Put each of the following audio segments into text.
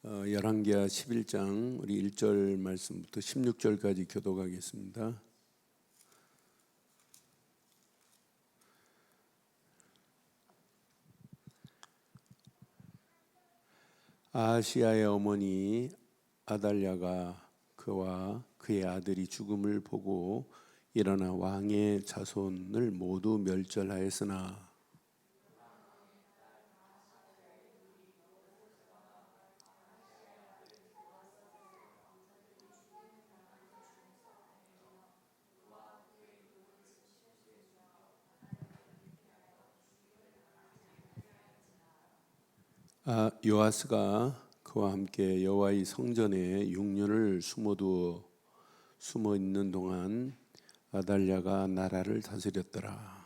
열왕기하 11장 우리 1절 말씀부터 16절까지 교독하겠습니다. 아하시야의 어머니 아달랴가 그와 그의 아들이 죽음을 보고 일어나 왕의 자손을 모두 멸절하였으나 요아스가 그와 함께 여호와의 성전에 6년을 숨어 있는 동안 아달랴가 나라를 다스렸더라.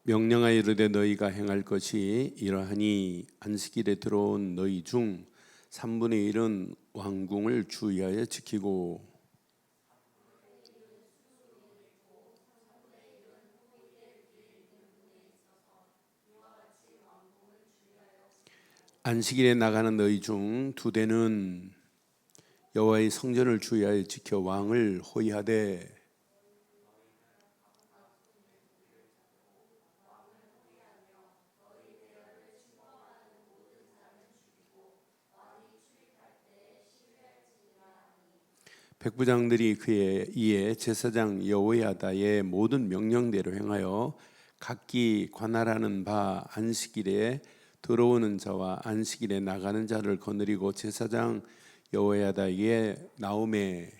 명령하여 이르되 너희가 행할 것이 이러하니 안식일에 들어온 너희 중 3분의 1은 왕궁을 주의하여 지키고 안식일에 나가는 너희 중 2대는 여호와의 성전을 주의하여 지켜 왕을 호위하되 백부장들이 그의 이에 제사장 여호야다의 모든 명령대로 행하여 각기 관할하는 바 안식일에 들어오는 자와 안식일에 나가는 자를 거느리고 제사장 여호야다에게 나오매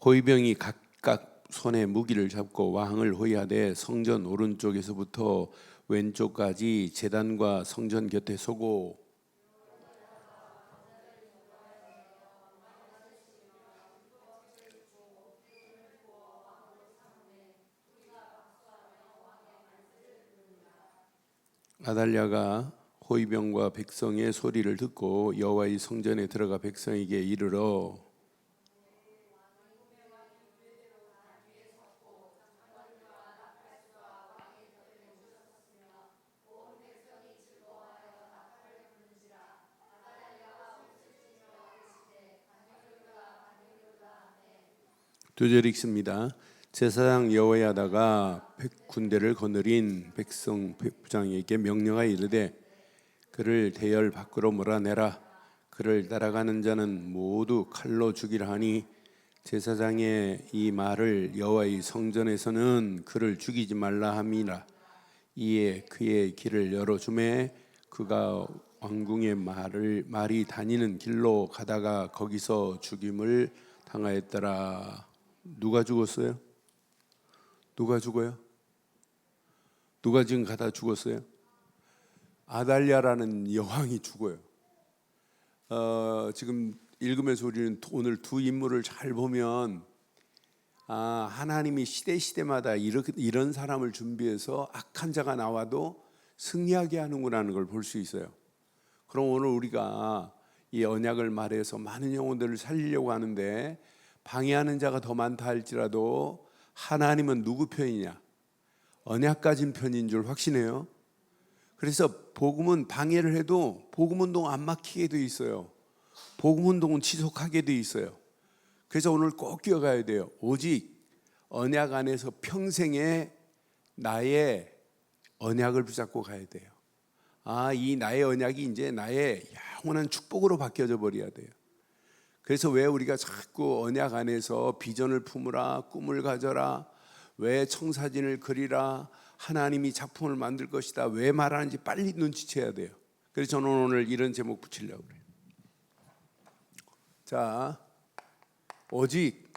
호위병이 각각 손에 무기를 잡고 왕을 호위하되 성전 오른쪽에서부터 왼쪽까지 제단과 성전 곁에 서고 아달랴가 호위병과 백성의 소리를 듣고 여호와의 성전에 들어가 백성에게 이르러 두 절 읽습니다. 제사장 여호야다가 군대를 거느린 백성 백부장에게 명령하여 이르되 그를 대열 밖으로 몰아내라. 그를 따라가는 자는 모두 칼로 죽이라 하니 제사장의 이 말을 여호와의 성전에서는 그를 죽이지 말라 함이라. 이에 그의 길을 열어주매 그가 왕궁의 말이 다니는 길로 가다가 거기서 죽임을 당하였더라. 누가 죽었어요? 누가 죽어요? 누가 지금 가다 죽었어요? 아달랴라는 여왕이 죽어요. 지금 읽으면서 우리는 오늘 두 인물을 잘 보면 하나님이 시대마다 이런 사람을 준비해서 악한 자가 나와도 승리하게 하는구나는 걸 볼 수 있어요. 그럼 오늘 우리가 이 언약을 말해서 많은 영혼들을 살리려고 하는데 방해하는 자가 더 많다 할지라도 하나님은 누구 편이냐? 언약 가진 편인 줄 확신해요. 그래서 복음은 방해를 해도 복음운동 안 막히게 돼 있어요. 복음운동은 지속하게 돼 있어요. 그래서 오늘 꼭 기억해야 돼요. 오직 언약 안에서 평생에 나의 언약을 붙잡고 가야 돼요. 이 나의 언약이 이제 나의 영원한 축복으로 바뀌어져 버려야 돼요. 그래서 왜 우리가 자꾸 언약 안에서 비전을 품으라, 꿈을 가져라, 왜 청사진을 그리라, 하나님이 작품을 만들 것이다, 왜 말하는지 빨리 눈치채야 돼요. 그래서 저는 오늘 이런 제목 붙이려고 그래요. 자, 오직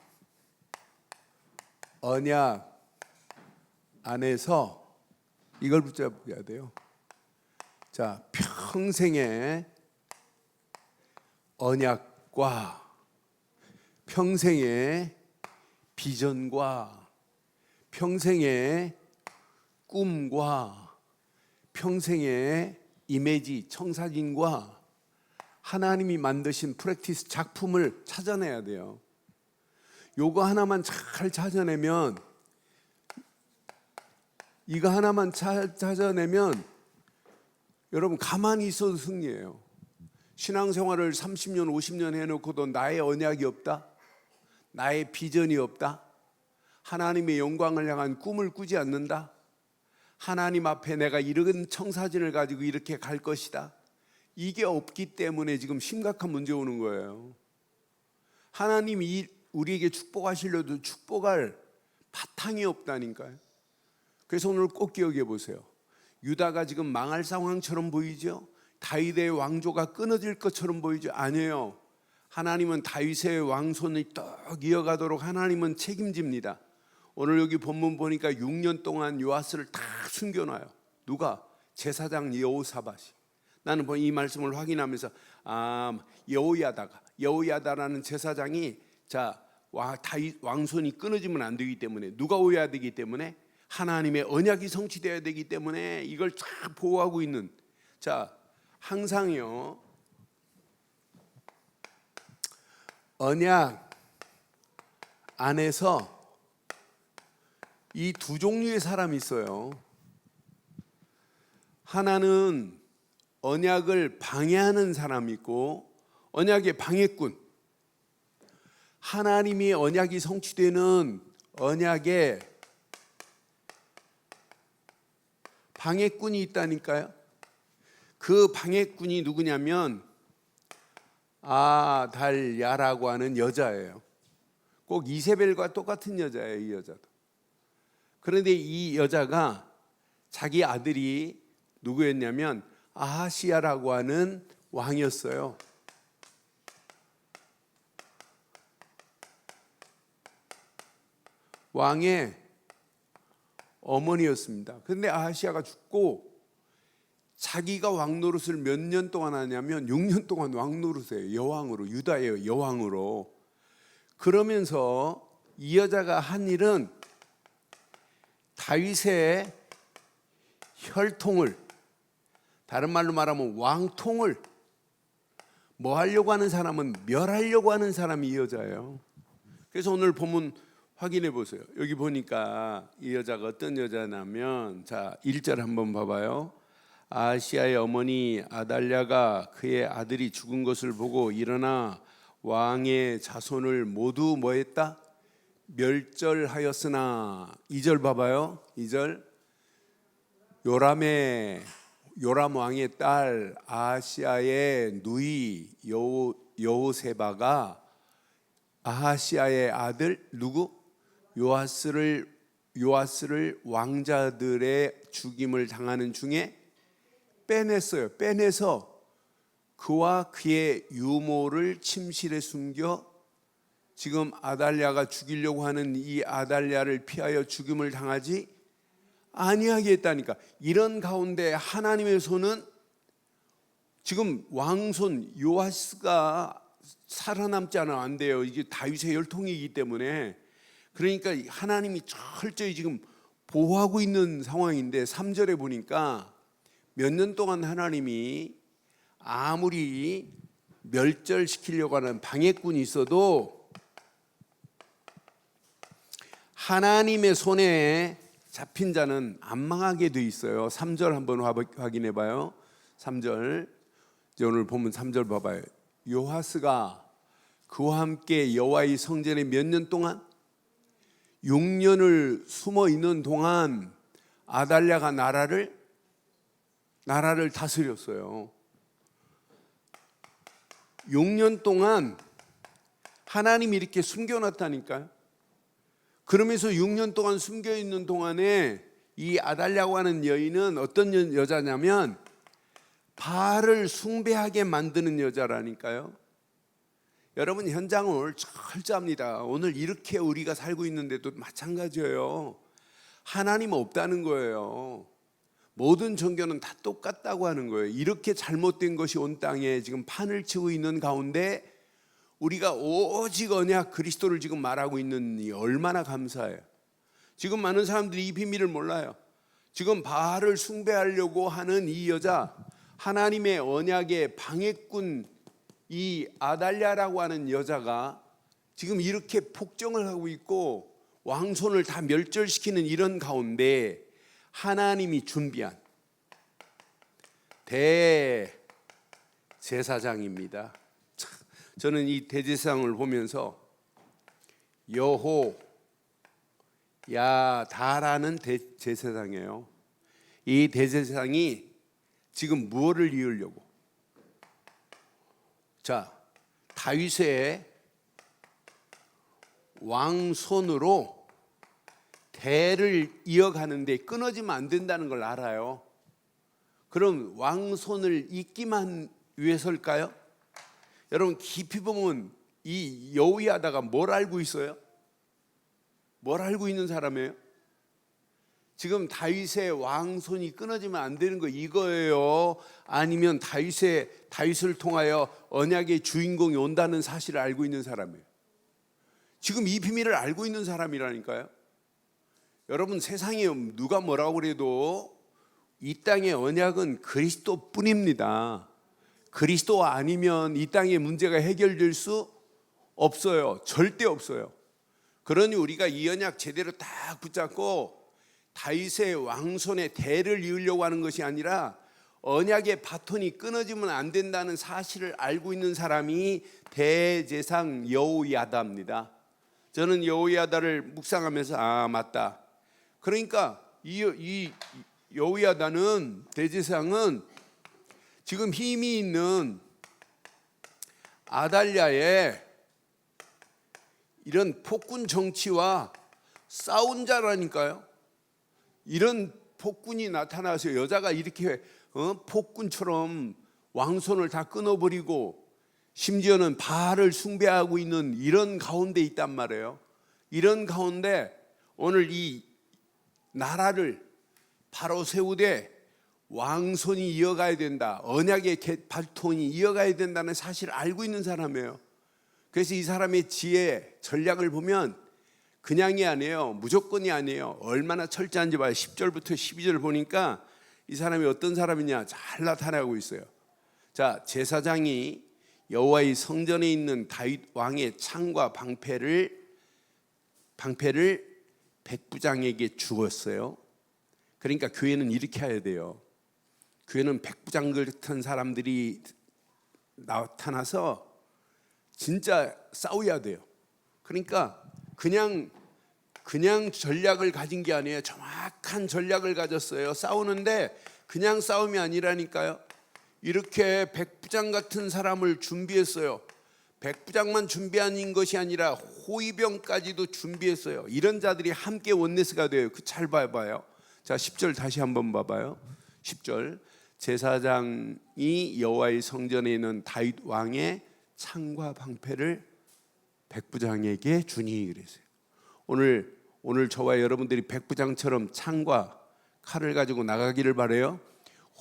언약 안에서 이걸 붙잡아야 돼요. 자, 평생의 언약과 평생의 비전과 평생의 꿈과 평생의 이미지, 청사진과 하나님이 만드신 프랙티스 작품을 찾아내야 돼요. 요거 하나만 잘 찾아내면, 이거 하나만 찾아내면 여러분 가만히 있어도 승리예요. 신앙생활을 30년 50년 해놓고도 나의 언약이 없다, 나의 비전이 없다, 하나님의 영광을 향한 꿈을 꾸지 않는다, 하나님 앞에 내가 이런 청사진을 가지고 이렇게 갈 것이다, 이게 없기 때문에 지금 심각한 문제 오는 거예요. 하나님이 우리에게 축복하시려도 축복할 바탕이 없다니까요. 그래서 오늘 꼭 기억해 보세요. 유다가 지금 망할 상황처럼 보이죠? 다윗의 왕조가 끊어질 것처럼 보이죠? 아니에요. 하나님은 다윗의 왕손이 쭉 이어가도록 하나님은 책임집니다. 오늘 여기 본문 보니까 6년 동안 요아스를 다 숨겨놔요. 누가? 제사장 여호사밧이. 나는 이 말씀을 확인하면서 여호야다라는 제사장이 다윗 왕손이 끊어지면 안 되기 때문에, 누가 오야 되기 때문에, 하나님의 언약이 성취되어야 되기 때문에 이걸 쫙 보호하고 있는, 항상요 언약 안에서 이 두 종류의 사람이 있어요. 하나는 언약을 방해하는 사람이 있고 언약의 방해꾼. 하나님이 언약이 성취되는 언약의 방해꾼이 있다니까요. 그 방해꾼이 누구냐면 아달랴라고 하는 여자예요. 꼭 이세벨과 똑같은 여자예요, 이 여자도. 그런데 이 여자가 자기 아들이 누구였냐면 아하시야라고 하는 왕이었어요. 왕의 어머니였습니다. 그런데 아하시야가 죽고 자기가 왕 노릇을 몇 년 동안 하냐면 6년 동안 왕 노릇해요. 여왕으로, 유다의 여왕으로. 그러면서 이 여자가 한 일은 다윗의 혈통을, 다른 말로 말하면 왕통을 뭐 하려고 하는 사람은 멸하려고 하는 사람이 이 여자예요. 그래서 오늘 본문 확인해 보세요. 여기 보니까 이 여자가 어떤 여자냐면 1절 한번 봐봐요. 아하시야의 어머니 아달랴가 그의 아들이 죽은 것을 보고 일어나 왕의 자손을 모두 뭐했다? 멸절하였으나. 2절 봐봐요. 2절 요람 왕의 딸 아하시야의 누이 여호세바가 아하시야의 아들 누구? 요아스를 왕자들의 죽임을 당하는 중에 빼냈어요. 빼내서 그와 그의 유모를 침실에 숨겨 지금 아달랴가 죽이려고 하는 이 아달랴를 피하여 죽임을 당하지 아니하게 했다니까. 이런 가운데 하나님의 손은 지금 왕손 요아스가 살아남지 않으면 안 돼요. 이게 다윗의 혈통이기 때문에. 그러니까 하나님이 철저히 지금 보호하고 있는 상황인데 3절에 보니까 몇 년 동안 하나님이 아무리 멸절시키려고 하는 방해꾼이 있어도 하나님의 손에 잡힌 자는 안 망하게 돼 있어요. 3절 한번 확인해 봐요. 3절, 이제 오늘 보면 3절 봐봐요. 요아스가 그와 함께 여호와의 성전에 몇 년 동안? 6년을 숨어 있는 동안 아달랴가 나라를 다스렸어요. 6년 동안 하나님이 이렇게 숨겨놨다니까요. 그러면서 6년 동안 숨겨있는 동안에 이 아달랴고 하는 여인은 어떤 여자냐면 바알을 숭배하게 만드는 여자라니까요. 여러분, 현장을 철저합니다. 오늘 이렇게 우리가 살고 있는데도 마찬가지예요. 하나님 없다는 거예요. 모든 종교는 다 똑같다고 하는 거예요. 이렇게 잘못된 것이 온 땅에 지금 판을 치고 있는 가운데 우리가 오직 언약 그리스도를 지금 말하고 있는 얼마나 감사해요. 지금 많은 사람들이 이 비밀을 몰라요. 지금 바알을 숭배하려고 하는 이 여자, 하나님의 언약의 방해꾼 이 아달랴라고 하는 여자가 지금 이렇게 폭정을 하고 있고 왕손을 다 멸절시키는 이런 가운데 하나님이 준비한 대제사장입니다. 저는 이 대제사장을 보면서 여호야다라는 대제사장이에요. 이 대제사장이 지금 무엇을 이으려고? 자, 다윗의 왕손으로 대를 이어가는데 끊어지면 안 된다는 걸 알아요. 그럼 왕손을 잇기만 위해서일까요? 여러분 깊이 보면 이 여호야다가 뭘 알고 있어요? 뭘 알고 있는 사람이에요? 지금 다윗의 왕손이 끊어지면 안 되는 거 이거예요? 아니면 다윗을 통하여 언약의 주인공이 온다는 사실을 알고 있는 사람이에요? 지금 이 비밀을 알고 있는 사람이라니까요. 여러분 세상에 누가 뭐라고 그래도 이 땅의 언약은 그리스도뿐입니다. 그리스도 아니면 이 땅의 문제가 해결될 수 없어요. 절대 없어요. 그러니 우리가 이 언약 제대로 딱 붙잡고 다윗의 왕손의 대를 이으려고 하는 것이 아니라 언약의 바톤이 끊어지면 안 된다는 사실을 알고 있는 사람이 대제사장 여호야다입니다. 저는 여호야다를 묵상하면서 맞다. 그러니까 이 여호야다는 대제사장은 지금 힘이 있는 아달랴의 이런 폭군 정치와 싸운 자라니까요. 이런 폭군이 나타나서 여자가 이렇게 폭군처럼 왕손을 다 끊어버리고 심지어는 바알을 숭배하고 있는 이런 가운데 있단 말이에요. 이런 가운데 오늘 이 나라를 바로 세우되 왕손이 이어가야 된다. 언약의 발통이 이어가야 된다는 사실을 알고 있는 사람이에요. 그래서 이 사람의 지혜, 전략을 보면 그냥이 아니에요. 무조건이 아니에요. 얼마나 철저한지 봐요. 10절부터 12절 보니까 이 사람이 어떤 사람이냐 잘 나타나고 있어요. 자, 제사장이 여호와의 성전에 있는 다윗 왕의 창과 방패를 백부장에게 주었어요. 그러니까 교회는 이렇게 해야 돼요. 교회는 백부장 같은 사람들이 나타나서 진짜 싸워야 돼요. 그러니까 그냥 전략을 가진 게 아니에요. 정확한 전략을 가졌어요. 싸우는데 그냥 싸움이 아니라니까요. 이렇게 백부장 같은 사람을 준비했어요. 백부장만 준비한 것이 아니라 호위병까지도 준비했어요. 이런 자들이 함께 원네스가 돼요. 잘 봐봐요. 자, 10절 다시 한번 봐봐요. 10절 제사장이 여호와의 성전에 있는 다윗 왕의 창과 방패를 백부장에게 주니 그랬어요. 오늘 저와 여러분들이 백부장처럼 창과 칼을 가지고 나가기를 바라요.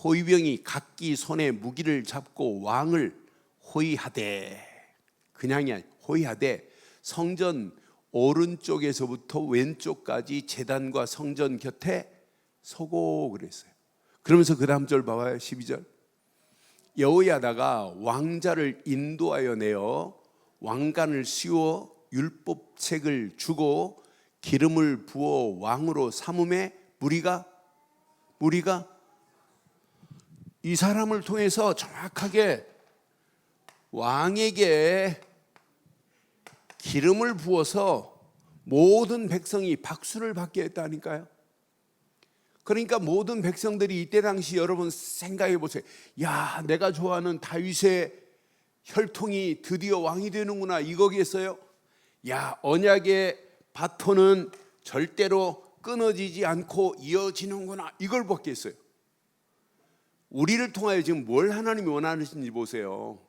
호위병이 각기 손에 무기를 잡고 왕을 호위하되, 그냥이 아니라 호위하되 성전 오른쪽에서부터 왼쪽까지 제단과 성전 곁에 서고 그랬어요. 그러면서 그 다음 절 봐봐요. 12절 여호야다가 왕자를 인도하여 내어 왕관을 씌워 율법책을 주고 기름을 부어 왕으로 삼음에 무리가 이 사람을 통해서 정확하게 왕에게 기름을 부어서 모든 백성이 박수를 받게 했다니까요. 그러니까 모든 백성들이 이때 당시 여러분 생각해 보세요. 야, 내가 좋아하는 다윗의 혈통이 드디어 왕이 되는구나 이거겠어요? 야, 언약의 바톤은 절대로 끊어지지 않고 이어지는구나 이걸 받겠어요. 우리를 통하여 지금 뭘 하나님이 원하시는지 보세요.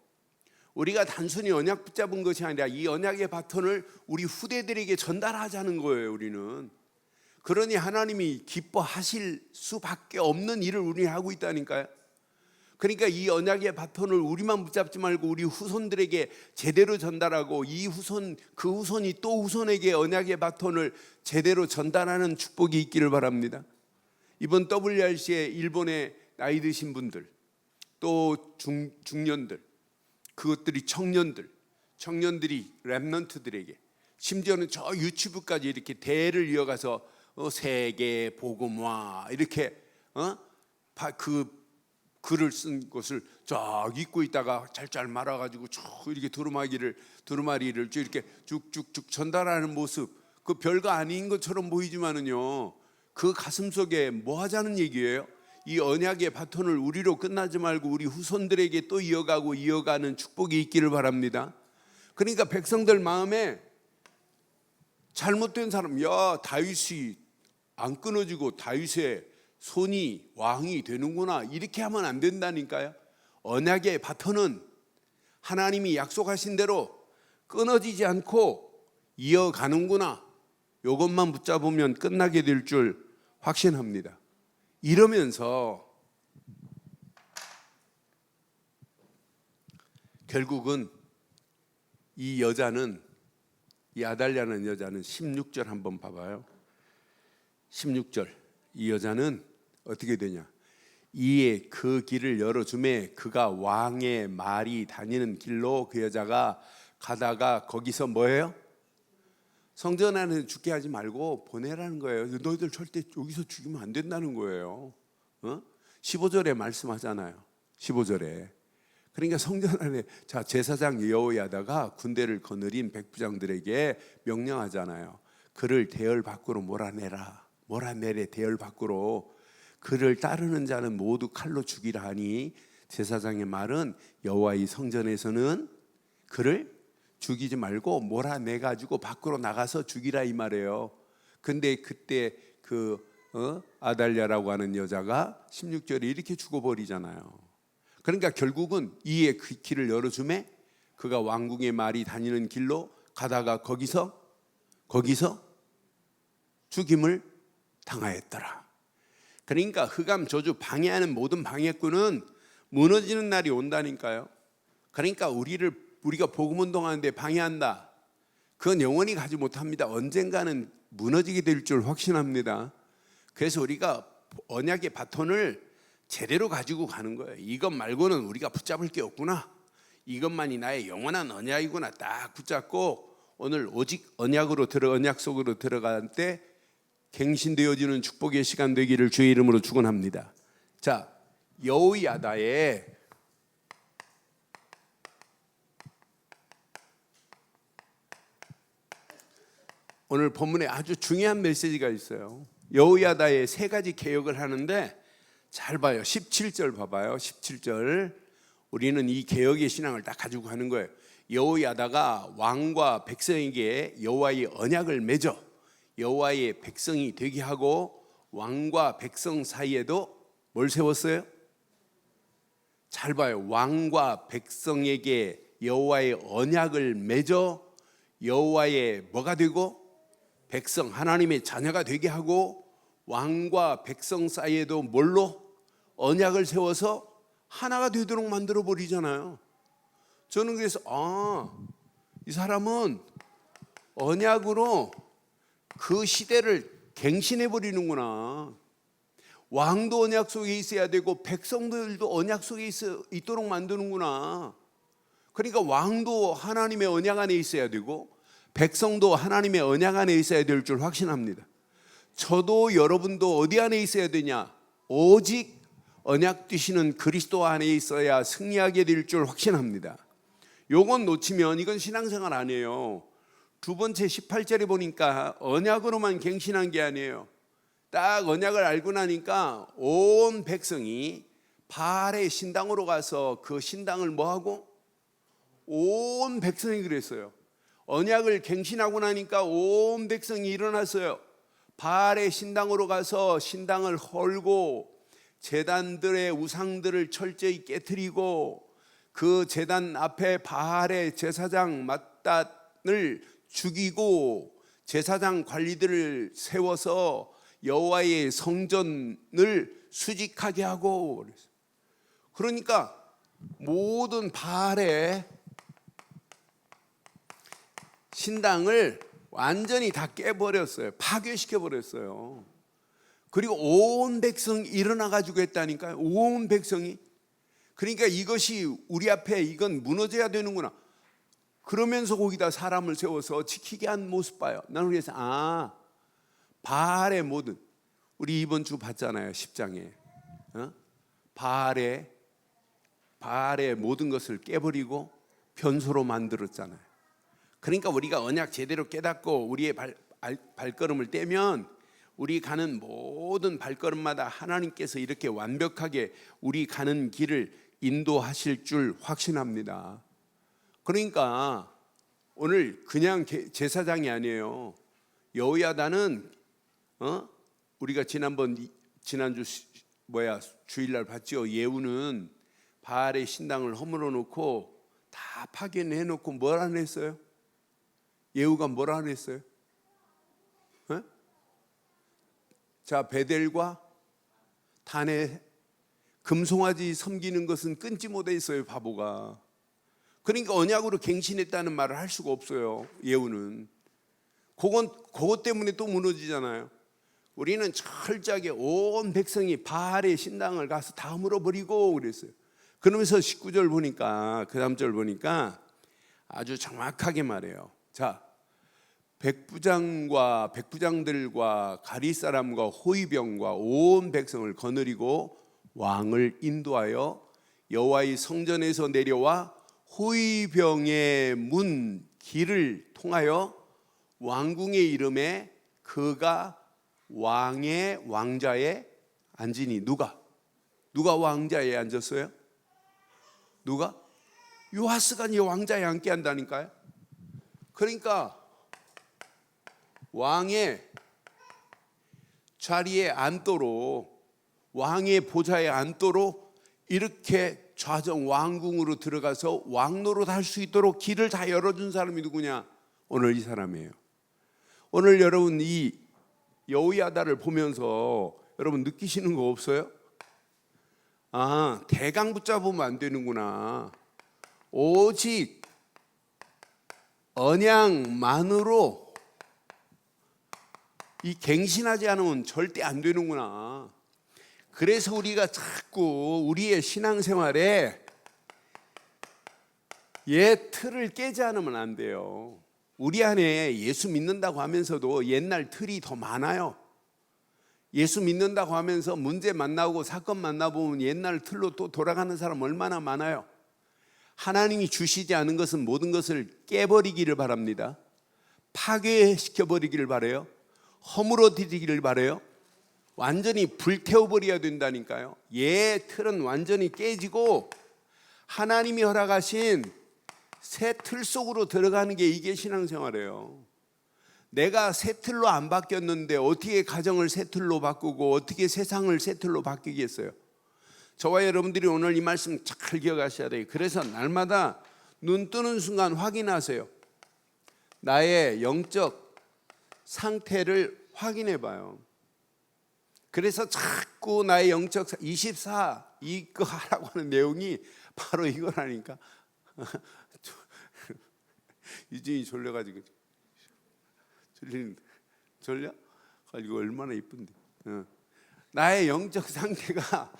우리가 단순히 언약 붙잡은 것이 아니라 이 언약의 바톤을 우리 후대들에게 전달하자는 거예요. 우리는 그러니 하나님이 기뻐하실 수밖에 없는 일을 우리 하고 있다니까요. 그러니까 이 언약의 바톤을 우리만 붙잡지 말고 우리 후손들에게 제대로 전달하고 그 후손이 또 후손에게 언약의 바톤을 제대로 전달하는 축복이 있기를 바랍니다. 이번 WRC에 일본의 나이 드신 분들, 또 중년들, 그것들이 청년들이 렘넌트들에게, 심지어는 저 유튜브까지 이렇게 대를 이어가서 세계 복음화 이렇게 그 글을 쓴 것을 쫙 읽고 있다가 잘잘 말아가지고 쭉 이렇게 두루마리를 쭉 이렇게 쭉쭉쭉 전달하는 모습, 그 별거 아닌 것처럼 보이지만은요, 그 가슴 속에 뭐 하자는 얘기예요? 이 언약의 바톤을 우리로 끝나지 말고 우리 후손들에게 또 이어가는 축복이 있기를 바랍니다. 그러니까 백성들 마음에 잘못된 사람, 야 다윗이 안 끊어지고 다윗의 손이 왕이 되는구나, 이렇게 하면 안 된다니까요. 언약의 바톤은 하나님이 약속하신 대로 끊어지지 않고 이어가는구나, 이것만 붙잡으면 끝나게 될 줄 확신합니다. 이러면서 결국은 이 아달랴는 여자는 16절 한번 봐봐요. 16절, 이 여자는 어떻게 되냐? 이에 그 길을 열어주매 그가 왕의 말이 다니는 길로 그 여자가 가다가 거기서 뭐예요? 성전 안에 죽게 하지 말고 보내라는 거예요. 너희들 절대 여기서 죽이면 안 된다는 거예요. 15절에 말씀하잖아요. 15절에. 그러니까 성전 안에, 자, 제사장 여호야다가 군대를 거느린 백부장들에게 명령하잖아요. 그를 대열 밖으로 몰아내래. 대열 밖으로. 그를 따르는 자는 모두 칼로 죽이라 하니, 제사장의 말은 여호와의 성전에서는 그를 죽이지 말고 몰아내가지고 밖으로 나가서 죽이라, 이 말이에요. 근데 그때 아달랴라고 하는 여자가 16절에 이렇게 죽어버리잖아요. 그러니까 결국은 이에 그 길을 열어주매 그가 왕궁의 말이 다니는 길로 가다가 거기서 죽임을 당하였더라. 그러니까 흑암 저주 방해하는 모든 방해꾼은 무너지는 날이 온다니까요. 그러니까 우리가 복음 운동하는데 방해한다, 그건 영원히 가지 못합니다. 언젠가는 무너지게 될 줄 확신합니다. 그래서 우리가 언약의 바톤을 제대로 가지고 가는 거예요. 이것 말고는 우리가 붙잡을 게 없구나, 이것만이 나의 영원한 언약이구나, 딱 붙잡고 오늘 오직 언약 속으로 들어갈 때 갱신되어지는 축복의 시간 되기를 주의 이름으로 축원합니다. 자, 여호야다의 오늘 본문에 아주 중요한 메시지가 있어요. 여호야다의 세 가지 개혁을 하는데, 잘 봐요. 17절 봐봐요. 17절. 우리는 이 개혁의 신앙을 딱 가지고 가는 거예요. 여호야다가 왕과 백성에게 여호와의 언약을 맺어 여호와의 백성이 되게 하고, 왕과 백성 사이에도 뭘 세웠어요? 잘 봐요. 왕과 백성에게 여호와의 언약을 맺어 여호와의 뭐가 되고, 백성 하나님의 자녀가 되게 하고, 왕과 백성 사이에도 뭘로? 언약을 세워서 하나가 되도록 만들어 버리잖아요. 저는 그래서 이 사람은 언약으로 그 시대를 갱신해 버리는구나. 왕도 언약 속에 있어야 되고 백성들도 언약 속에 있도록 만드는구나. 그러니까 왕도 하나님의 언약 안에 있어야 되고 백성도 하나님의 언약 안에 있어야 될 줄 확신합니다. 저도 여러분도 어디 안에 있어야 되냐? 오직 언약 되시는 그리스도 안에 있어야 승리하게 될 줄 확신합니다. 요건 놓치면 이건 신앙생활 아니에요. 두 번째 18절에 보니까 언약으로만 갱신한 게 아니에요. 딱 언약을 알고 나니까 온 백성이 바알의 신당으로 가서 그 신당을 뭐하고? 온 백성이 그랬어요. 언약을 갱신하고 나니까 온 백성이 일어났어요. 바알의 신당으로 가서 신당을 헐고 제단들의 우상들을 철저히 깨트리고 그 제단 앞에 바알의 제사장 맏단을 죽이고 제사장 관리들을 세워서 여호와의 성전을 수직하게 하고, 그러니까 모든 바알의 신당을 완전히 다 깨버렸어요. 파괴시켜버렸어요. 그리고 온 백성이 일어나 가지고 했다니까요. 온 백성이. 그러니까 이것이 우리 앞에 이건 무너져야 되는구나. 그러면서 거기다 사람을 세워서 지키게 한 모습 봐요. 나는 그래서 바알의 모든, 우리 이번 주 봤잖아요. 10장에 바알의 모든 것을 깨버리고 변소로 만들었잖아요. 그러니까 우리가 언약 제대로 깨닫고 우리의 발걸음을 떼면 우리 가는 모든 발걸음마다 하나님께서 이렇게 완벽하게 우리 가는 길을 인도하실 줄 확신합니다. 그러니까 오늘 그냥 제사장이 아니에요. 여호야다는 우리가 지난주 주일날 봤죠. 예후는 바알의 신당을 허물어 놓고 다 파괴해 놓고 뭐라 했어요? 예후가 뭐라 했어요? 자, 베델과 단에 금송아지 섬기는 것은 끊지 못했어요. 바보가. 그러니까 언약으로 갱신했다는 말을 할 수가 없어요. 예후는. 그것 때문에 또 무너지잖아요. 우리는 철저하게 온 백성이 바알의 신당을 가서 다 물어버리고 그랬어요. 그러면서 19절 보니까, 그 다음 절 보니까 아주 정확하게 말해요. 자, 백부장들과 가리사람과 호위병과 온 백성을 거느리고 왕을 인도하여 여호와의 성전에서 내려와 호위병의 문 길을 통하여 왕궁의 이름에 그가 왕자에 앉으니. 누가 왕자에 앉았어요? 누가? 요아스가 왕자에 앉게 한다니까요. 그러니까 왕의 자리에 앉도록, 왕의 보좌에 앉도록 이렇게 좌정 왕궁으로 들어가서 왕노릇 할 수 있도록 길을 다 열어준 사람이 누구냐? 오늘 이 사람이에요. 오늘 여러분 이 여호야다를 보면서 여러분 느끼시는 거 없어요? 대강 붙잡으면 안 되는구나. 오직 언약만으로 이 갱신하지 않으면 절대 안 되는구나. 그래서 우리가 자꾸 우리의 신앙생활에 옛 틀을 깨지 않으면 안 돼요. 우리 안에 예수 믿는다고 하면서도 옛날 틀이 더 많아요. 예수 믿는다고 하면서 문제 만나고 사건 만나보면 옛날 틀로 또 돌아가는 사람 얼마나 많아요. 하나님이 주시지 않은 것은 모든 것을 깨버리기를 바랍니다. 파괴시켜버리기를 바라요. 허물어뜨리기를 바라요. 완전히 불태워버려야 된다니까요. 옛 틀은 완전히 깨지고 하나님이 허락하신 새 틀 속으로 들어가는 게 이게 신앙생활이에요. 내가 새 틀로 안 바뀌었는데 어떻게 가정을 새 틀로 바꾸고 어떻게 세상을 새 틀로 바뀌겠어요? 저와 여러분들이 오늘 이 말씀 잘 기억하셔야 돼요. 그래서 날마다 눈 뜨는 순간 확인하세요. 나의 영적 상태를 확인해 봐요. 그래서 자꾸 나의 영적 24 이거 하라고 하는 내용이 바로 이거라니까. 유진이 졸려가지고 졸려? 이거 얼마나 이쁜데. 나의 영적 상태가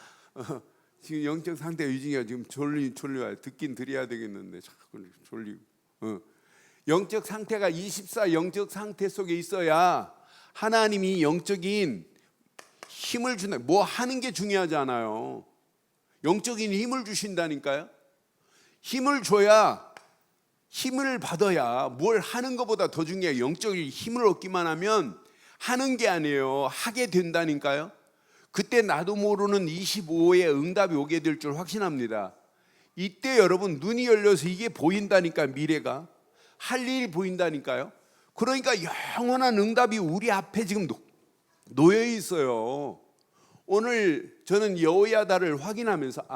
지금 영적 상태가 유진이가 지금 졸려요. 듣긴 드려야 되겠는데 자꾸 졸리고. 영적 상태가 24 영적 상태 속에 있어야 하나님이 영적인 힘을 준다. 뭐 하는 게 중요하지 않아요. 영적인 힘을 주신다니까요. 힘을 줘야, 힘을 받아야 뭘 하는 것보다 더 중요해요. 영적인 힘을 얻기만 하면 하는 게 아니에요. 하게 된다니까요. 그때 나도 모르는 25의 응답이 오게 될 줄 확신합니다. 이때 여러분 눈이 열려서 이게 보인다니까. 미래가 할 일이 보인다니까요. 그러니까 영원한 응답이 우리 앞에 지금 놓여 있어요. 오늘 저는 여호야다를 확인하면서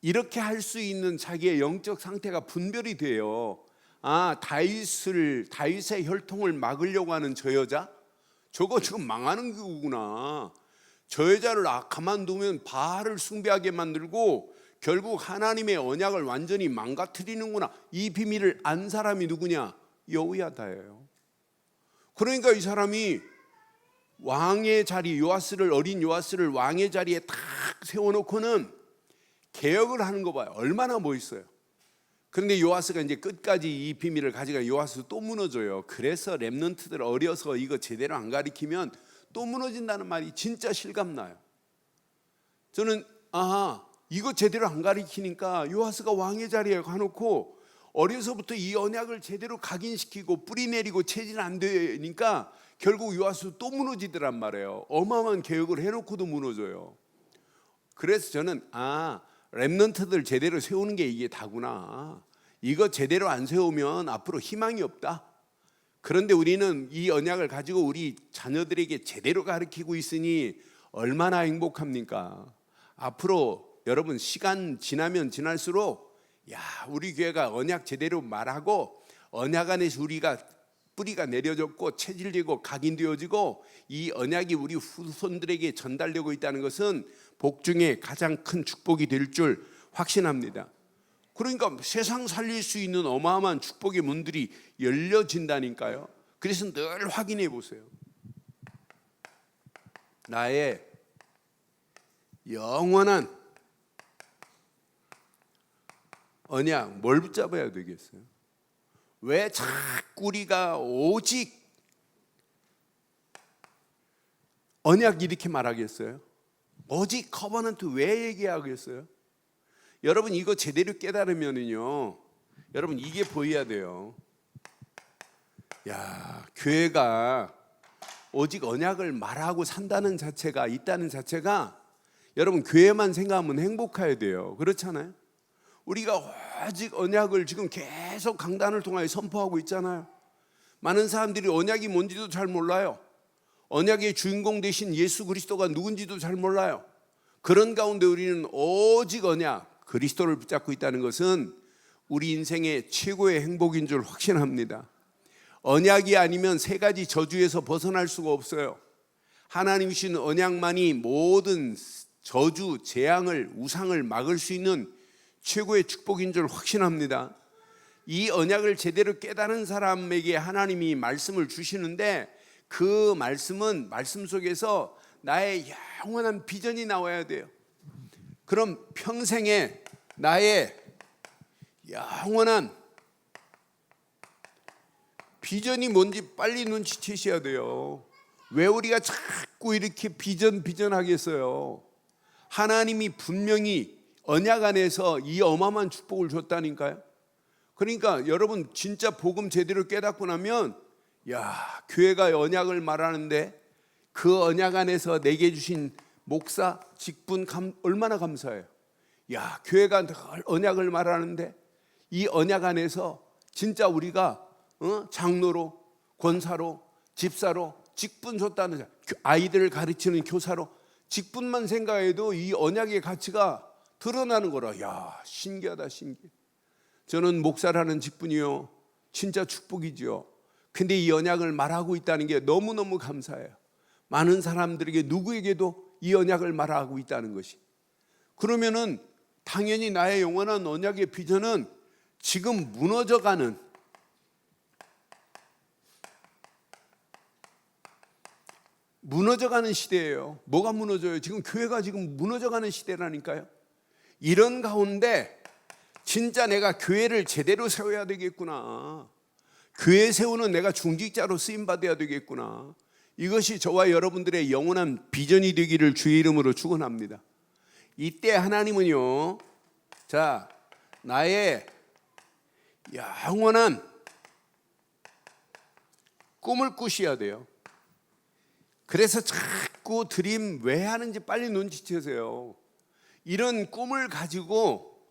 이렇게 할 수 있는 자기의 영적 상태가 분별이 돼요. 다윗의 혈통을 막으려고 하는 저 여자, 저거 지금 망하는 거구나. 저 여자를 가만두면 바알을 숭배하게 만들고 결국 하나님의 언약을 완전히 망가뜨리는구나. 이 비밀을 안 사람이 누구냐? 여호야다예요. 그러니까 이 사람이 왕의 자리, 어린 요아스를 왕의 자리에 탁 세워놓고는 개혁을 하는 거 봐요. 얼마나 멋있어요. 그런데 요아스가 이제 끝까지 이 비밀을 가져가 요아스 또 무너져요. 그래서 렘넌트들 어려서 이거 제대로 안 가르치면 또 무너진다는 말이 진짜 실감나요. 저는 이거 제대로 안 가르치니까 요아스가 왕의 자리에 가놓고 어려서부터 이 언약을 제대로 각인시키고 뿌리 내리고 체질 안 되니까 결국 요아스 또 무너지더란 말이에요. 어마어마한 개혁을 해놓고도 무너져요. 그래서 저는 렘넌트들 제대로 세우는 게 이게 다구나. 이거 제대로 안 세우면 앞으로 희망이 없다. 그런데 우리는 이 언약을 가지고 우리 자녀들에게 제대로 가르치고 있으니 얼마나 행복합니까? 앞으로 여러분 시간 지나면 지날수록 우리 교회가 언약 제대로 말하고 언약 안에서 우리가 뿌리가 내려졌고 체질되고 각인되어지고 이 언약이 우리 후손들에게 전달되고 있다는 것은 복 중에 가장 큰 축복이 될 줄 확신합니다. 그러니까 세상 살릴 수 있는 어마어마한 축복의 문들이 열려진다니까요. 그래서 늘 확인해 보세요. 나의 영원한 언약 뭘 붙잡아야 되겠어요? 왜 자꾸 우리가 오직 언약 이렇게 말하겠어요? 오직 커버넌트 왜 얘기하겠어요? 여러분 이거 제대로 깨달으면은요, 여러분 이게 보여야 돼요. 교회가 오직 언약을 말하고 산다는 자체가 있다는 자체가 여러분 교회만 생각하면 행복해야 돼요. 그렇잖아요? 우리가 오직 언약을 지금 계속 강단을 통하여 선포하고 있잖아요. 많은 사람들이 언약이 뭔지도 잘 몰라요. 언약의 주인공 되신 예수 그리스도가 누군지도 잘 몰라요. 그런 가운데 우리는 오직 언약 그리스도를 붙잡고 있다는 것은 우리 인생의 최고의 행복인 줄 확신합니다. 언약이 아니면 세 가지 저주에서 벗어날 수가 없어요. 하나님 주신 언약만이 모든 저주, 재앙을, 우상을 막을 수 있는 최고의 축복인 줄 확신합니다. 이 언약을 제대로 깨달은 사람에게 하나님이 말씀을 주시는데 그 말씀은 말씀 속에서 나의 영원한 비전이 나와야 돼요. 그럼 평생에 나의 영원한 비전이 뭔지 빨리 눈치채셔야 돼요. 왜 우리가 자꾸 이렇게 비전하겠어요? 하나님이 분명히 언약 안에서 이 어마어마한 축복을 줬다니까요. 그러니까 여러분 진짜 복음 제대로 깨닫고 나면 교회가 언약을 말하는데 그 언약 안에서 내게 주신 목사, 직분 얼마나 감사해요. 교회가 언약을 말하는데 이 언약 안에서 진짜 우리가 장로로, 권사로, 집사로 직분 줬다는, 아이들을 가르치는 교사로 직분만 생각해도 이 언약의 가치가 드러나는 거라. 신기하다, 신기해. 저는 목사라는 직분이요 진짜 축복이죠. 근데 이 언약을 말하고 있다는 게 너무너무 감사해요. 많은 사람들에게 누구에게도 이 언약을 말하고 있다는 것이. 그러면은 당연히 나의 영원한 언약의 비전은 지금 무너져가는 시대예요. 뭐가 무너져요? 지금 교회가 지금 무너져가는 시대라니까요. 이런 가운데 진짜 내가 교회를 제대로 세워야 되겠구나. 교회 세우는 내가 중직자로 쓰임받아야 되겠구나. 이것이 저와 여러분들의 영원한 비전이 되기를 주의 이름으로 축원합니다. 이때 하나님은요, 나의 영원한 꿈을 꾸셔야 돼요. 그래서 자꾸 드림 왜 하는지 빨리 눈치채세요. 이런 꿈을 가지고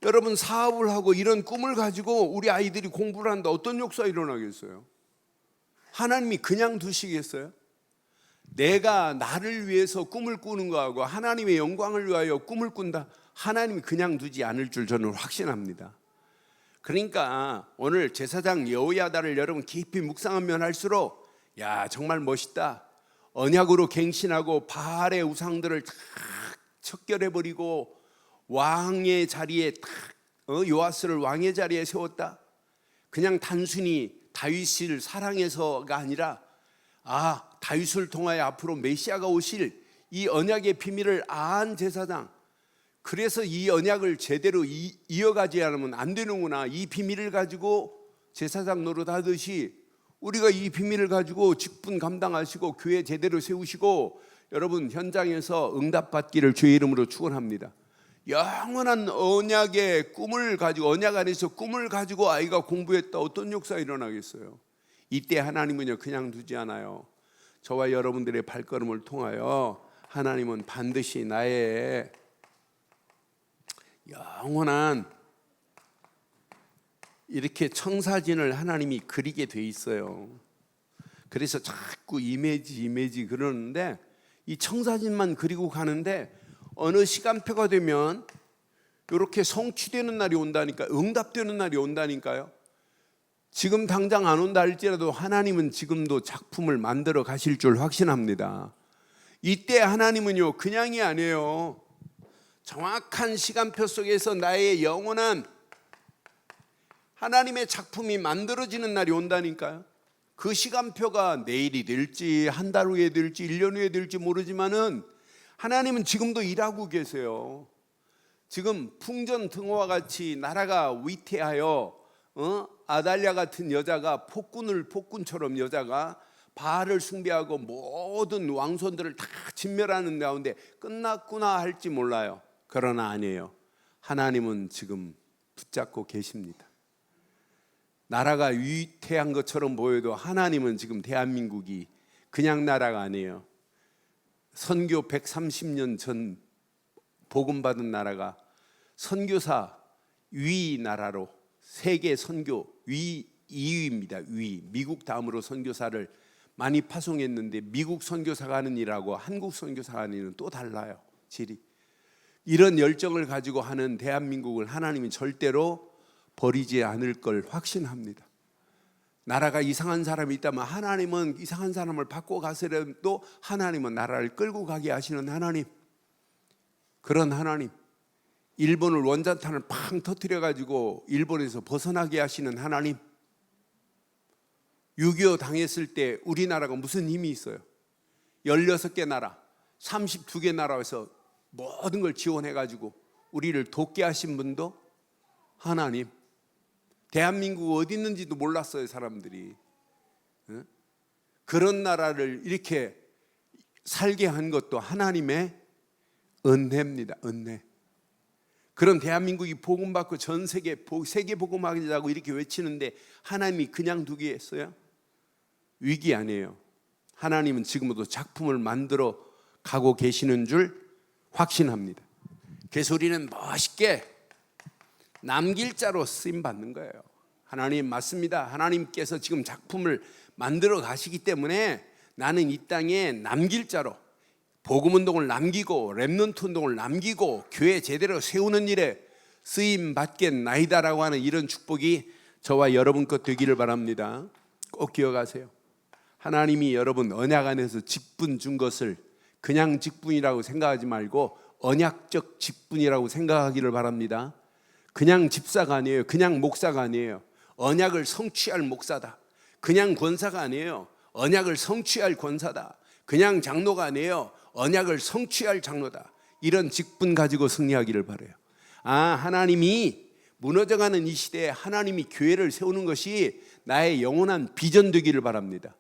여러분 사업을 하고 이런 꿈을 가지고 우리 아이들이 공부를 한다. 어떤 역사가 일어나겠어요? 하나님이 그냥 두시겠어요? 내가 나를 위해서 꿈을 꾸는 거하고 하나님의 영광을 위하여 꿈을 꾼다. 하나님이 그냥 두지 않을 줄 저는 확신합니다. 그러니까 오늘 제사장 여호야다를 여러분 깊이 묵상하면 할수록 정말 멋있다. 언약으로 갱신하고 바알의 우상들을 다 척결해버리고 왕의 자리에 딱 요아스를 왕의 자리에 세웠다. 그냥 단순히 다윗을 사랑해서가 아니라 다윗을 통하여 앞으로 메시아가 오실 이 언약의 비밀을 안 제사장, 그래서 이 언약을 제대로 이어가지 않으면 안 되는구나. 이 비밀을 가지고 제사장 노릇하듯이 우리가 이 비밀을 가지고 직분 감당하시고 교회 제대로 세우시고 여러분 현장에서 응답받기를 주의 이름으로 축원합니다. 영원한 언약의 꿈을 가지고, 언약 안에서 꿈을 가지고 아이가 공부했다, 어떤 역사가 일어나겠어요? 이때 하나님은요 그냥 두지 않아요. 저와 여러분들의 발걸음을 통하여 하나님은 반드시 나의 영원한 이렇게 청사진을 하나님이 그리게 돼 있어요. 그래서 자꾸 이미지 그러는데 이 청사진만 그리고 가는데 어느 시간표가 되면 이렇게 성취되는 날이 온다니까, 응답되는 날이 온다니까요. 지금 당장 안 온다 할지라도 하나님은 지금도 작품을 만들어 가실 줄 확신합니다. 이때 하나님은요 그냥이 아니에요. 정확한 시간표 속에서 나의 영원한 하나님의 작품이 만들어지는 날이 온다니까요. 그 시간표가 내일이 될지 한 달 후에 될지 1년 후에 될지 모르지만은 하나님은 지금도 일하고 계세요. 지금 풍전등화와 같이 나라가 위태하여 아달랴 같은 여자가 폭군처럼 여자가 바알을 숭배하고 모든 왕손들을 다 진멸하는 가운데 끝났구나 할지 몰라요. 그러나 아니에요. 하나님은 지금 붙잡고 계십니다. 나라가 위태한 것처럼 보여도 하나님은 지금 대한민국이 그냥 나라가 아니에요. 선교 130년 전 복음 받은 나라가 선교사 위 나라로 세계 선교 위 2위입니다. 위. 미국 다음으로 선교사를 많이 파송했는데 미국 선교사가 하는 일하고 한국 선교사가 하는 일은 또 달라요. 질이. 이런 열정을 가지고 하는 대한민국을 하나님이 절대로 버리지 않을 걸 확신합니다. 나라가 이상한 사람이 있다면 하나님은 이상한 사람을 바꿔 가서라도 하나님은 나라를 끌고 가게 하시는 하나님, 그런 하나님, 일본을 원자탄을 팡 터뜨려 가지고 일본에서 벗어나게 하시는 하나님, 6.25 당했을 때 우리나라가 무슨 힘이 있어요? 16개 나라, 32개 나라에서 모든 걸 지원해 가지고 우리를 돕게 하신 분도 하나님. 대한민국 어디 있는지도 몰랐어요, 사람들이. 그런 나라를 이렇게 살게 한 것도 하나님의 은혜입니다. 은혜. 그런 대한민국이 복음받고 전 세계 복음하자고 이렇게 외치는데 하나님이 그냥 두겠어요? 위기 아니에요. 하나님은 지금도 작품을 만들어 가고 계시는 줄 확신합니다. 그래서 우리는 멋있게 남길 자로 쓰임 받는 거예요. 하나님 맞습니다. 하나님께서 지금 작품을 만들어 가시기 때문에 나는 이 땅에 남길 자로 복음 운동을 남기고 렘넌트 운동을 남기고 교회 제대로 세우는 일에 쓰임 받겠나이다라고 하는 이런 축복이 저와 여러분 것 되기를 바랍니다. 꼭 기억하세요. 하나님이 여러분 언약 안에서 직분 준 것을 그냥 직분이라고 생각하지 말고 언약적 직분이라고 생각하기를 바랍니다. 그냥 집사가 아니에요. 그냥 목사가 아니에요. 언약을 성취할 목사다. 그냥 권사가 아니에요. 언약을 성취할 권사다. 그냥 장로가 아니에요. 언약을 성취할 장로다. 이런 직분 가지고 승리하기를 바라요. 하나님이 무너져가는 이 시대에 하나님이 교회를 세우는 것이 나의 영원한 비전 되기를 바랍니다.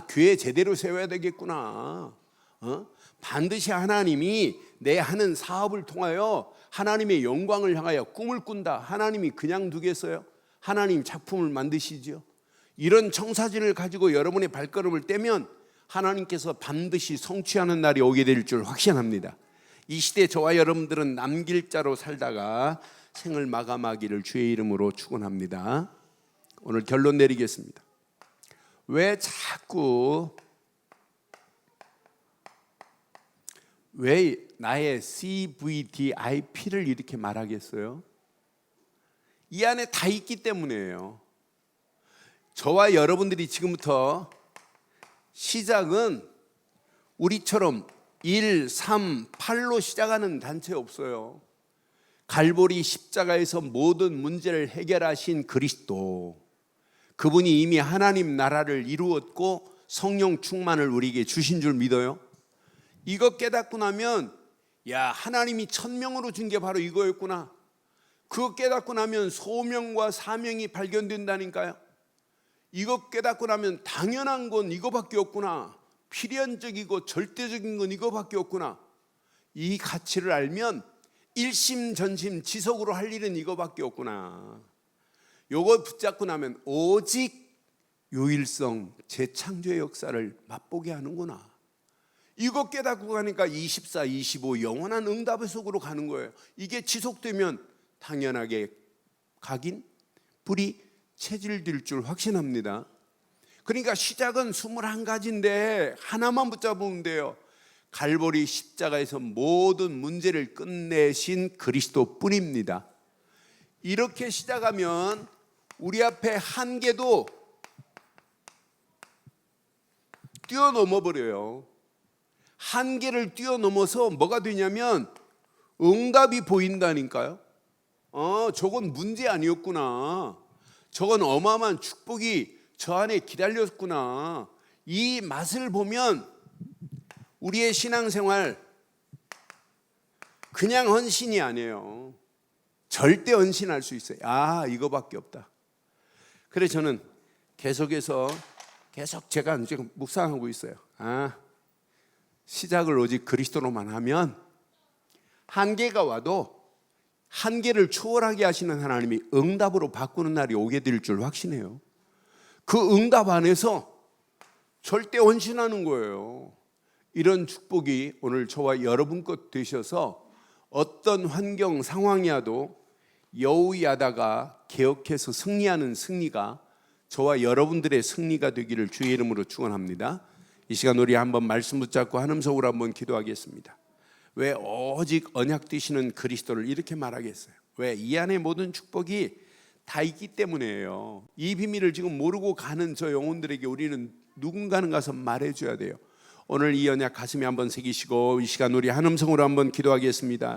교회 제대로 세워야 되겠구나. 반드시 하나님이 내 하는 사업을 통하여 하나님의 영광을 향하여 꿈을 꾼다. 하나님이 그냥 두겠어요? 하나님 작품을 만드시죠. 이런 청사진을 가지고 여러분의 발걸음을 떼면 하나님께서 반드시 성취하는 날이 오게 될 줄 확신합니다. 이 시대 저와 여러분들은 남길 자로 살다가 생을 마감하기를 주의 이름으로 축원합니다. 오늘 결론 내리겠습니다. 왜 나의 CVDIP를 이렇게 말하겠어요? 이 안에 다 있기 때문이에요. 저와 여러분들이 지금부터 시작은 우리처럼 1, 3, 8로 시작하는 단체 없어요. 갈보리 십자가에서 모든 문제를 해결하신 그리스도, 그분이 이미 하나님 나라를 이루었고 성령 충만을 우리에게 주신 줄 믿어요. 이거 깨닫고 나면 야, 하나님이 천명으로 준 게 바로 이거였구나. 그거 깨닫고 나면 소명과 사명이 발견된다니까요. 이거 깨닫고 나면 당연한 건 이거밖에 없구나. 필연적이고 절대적인 건 이거밖에 없구나. 이 가치를 알면 일심전심 지속으로 할 일은 이거밖에 없구나. 요거 붙잡고 나면 오직 유일성 재창조의 역사를 맛보게 하는구나. 이거 깨닫고 가니까 24, 25 영원한 응답의 속으로 가는 거예요. 이게 지속되면 당연하게 각인, 불이 체질될 줄 확신합니다. 그러니까 시작은 21가지인데 하나만 붙잡으면 돼요. 갈보리 십자가에서 모든 문제를 끝내신 그리스도뿐입니다. 이렇게 시작하면 우리 앞에 한계도 뛰어넘어 버려요. 한계를 뛰어넘어서 뭐가 되냐면 응답이 보인다니까요. 저건 문제 아니었구나. 저건 어마어마한 축복이 저 안에 기다렸구나. 이 맛을 보면 우리의 신앙생활 그냥 헌신이 아니에요. 절대 헌신할 수 있어요. 이거밖에 없다. 그래서 저는 계속 제가 지금 묵상하고 있어요. 시작을 오직 그리스도로만 하면 한계가 와도 한계를 초월하게 하시는 하나님이 응답으로 바꾸는 날이 오게 될 줄 확신해요. 그 응답 안에서 절대 헌신하는 거예요. 이런 축복이 오늘 저와 여러분 것 되셔서 어떤 환경 상황이라도 여우야다가 개혁해서 승리하는 승리가 저와 여러분들의 승리가 되기를 주의 이름으로 축원합니다. 이 시간 우리 한번 말씀 붙잡고 한음 속으로 한번 기도하겠습니다. 왜 오직 언약 되시는 그리스도를 이렇게 말하겠어요? 왜? 이 안에 모든 축복이 다 있기 때문이에요. 이 비밀을 지금 모르고 가는 저 영혼들에게 우리는 누군가는 가서 말해줘야 돼요. 오늘 이 언약 가슴에 한번 새기시고 이 시간 우리 한음성으로 한번 기도하겠습니다.